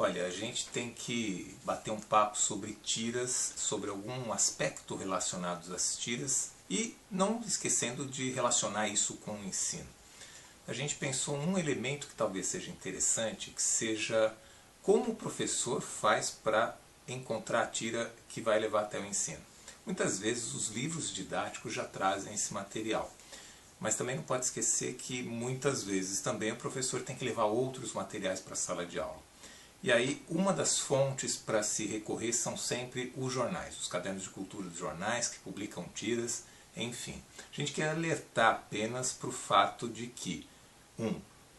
Olha, a gente tem que bater um papo sobre tiras, sobre algum aspecto relacionado às tiras e não esquecendo de relacionar isso com o ensino. A gente pensou num elemento que talvez seja interessante, que seja como o professor faz para encontrar a tira que vai levar até o ensino. Muitas vezes os livros didáticos já trazem esse material, mas também não pode esquecer que muitas vezes também o professor tem que levar outros materiais para a sala de aula. E aí, uma das fontes para se recorrer são sempre os jornais, os cadernos de cultura dos jornais que publicam tiras, enfim. A gente quer alertar apenas para o fato de que,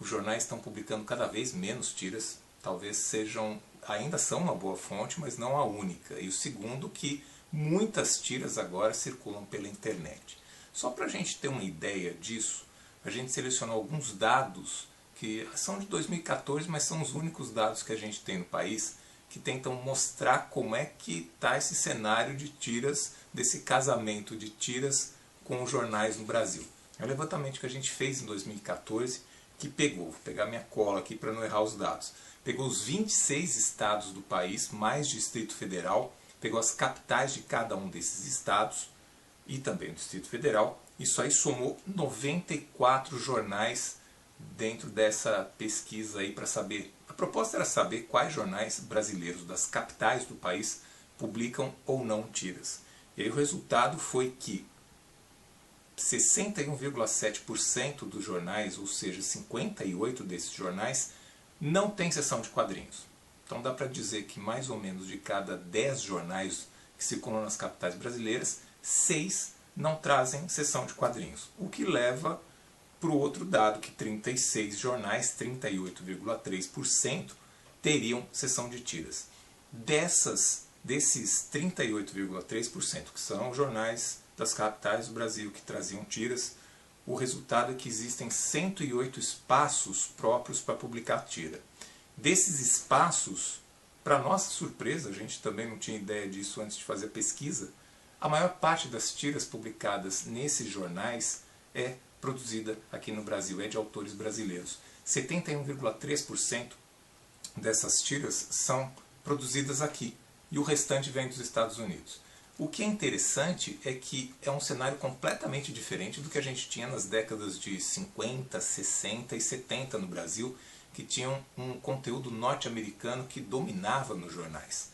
os jornais estão publicando cada vez menos tiras, talvez sejam, ainda são uma boa fonte, mas não a única. E o segundo, que muitas tiras agora circulam pela internet. Só para a gente ter uma ideia disso, a gente selecionou alguns dados que são de 2014, mas são os únicos dados que a gente tem no país que tentam mostrar como é que está esse cenário de tiras, desse casamento de tiras com os jornais no Brasil. É um levantamento que a gente fez em 2014, que pegou, vou pegar minha cola aqui para não errar os dados, pegou os 26 estados do país, mais Distrito Federal, pegou as capitais de cada um desses estados e também o Distrito Federal. Isso aí somou 94 jornais dentro dessa pesquisa aí para saber. A proposta era saber quais jornais brasileiros das capitais do país publicam ou não tiras. E aí o resultado foi que 61,7% dos jornais, ou seja, 58 desses jornais, não tem seção de quadrinhos. Então dá para dizer que mais ou menos de cada 10 jornais que circulam nas capitais brasileiras, 6 não trazem seção de quadrinhos. O que leva para o outro dado, que 36 jornais, 38,3%, teriam seção de tiras. Desses 38,3%, que são jornais das capitais do Brasil que traziam tiras, o resultado é que existem 108 espaços próprios para publicar tira. Desses espaços, para nossa surpresa, a gente também não tinha ideia disso antes de fazer a pesquisa, a maior parte das tiras publicadas nesses jornais é produzida aqui no Brasil, é de autores brasileiros. 71,3% dessas tiras são produzidas aqui e o restante vem dos Estados Unidos. O que é interessante é que é um cenário completamente diferente do que a gente tinha nas décadas de 50, 60 e 70 no Brasil, que tinham um conteúdo norte-americano que dominava nos jornais.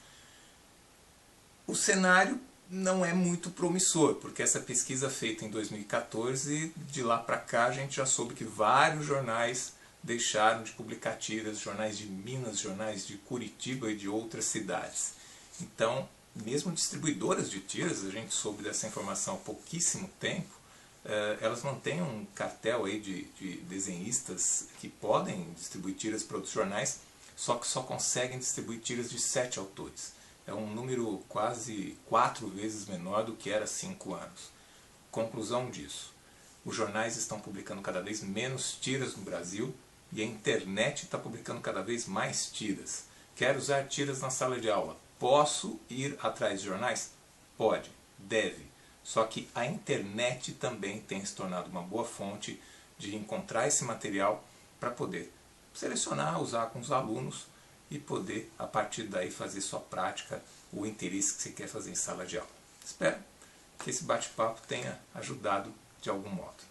O cenário não é muito promissor, porque essa pesquisa feita em 2014, de lá para cá a gente já soube que vários jornais deixaram de publicar tiras, jornais de Minas, jornais de Curitiba e de outras cidades. Então, mesmo distribuidoras de tiras, a gente soube dessa informação há pouquíssimo tempo, elas mantêm um cartel aí de desenhistas que podem distribuir tiras para outros jornais, só que só conseguem distribuir tiras de 7 autores. É um número quase 4 vezes menor do que era há 5 anos. Conclusão disso: os jornais estão publicando cada vez menos tiras no Brasil e a internet está publicando cada vez mais tiras. Quero usar tiras na sala de aula. Posso ir atrás de jornais? Pode, deve. Só que a internet também tem se tornado uma boa fonte de encontrar esse material para poder selecionar, usar com os alunos e poder, a partir daí, fazer sua prática, o interesse que você quer fazer em sala de aula. Espero que esse bate-papo tenha ajudado de algum modo.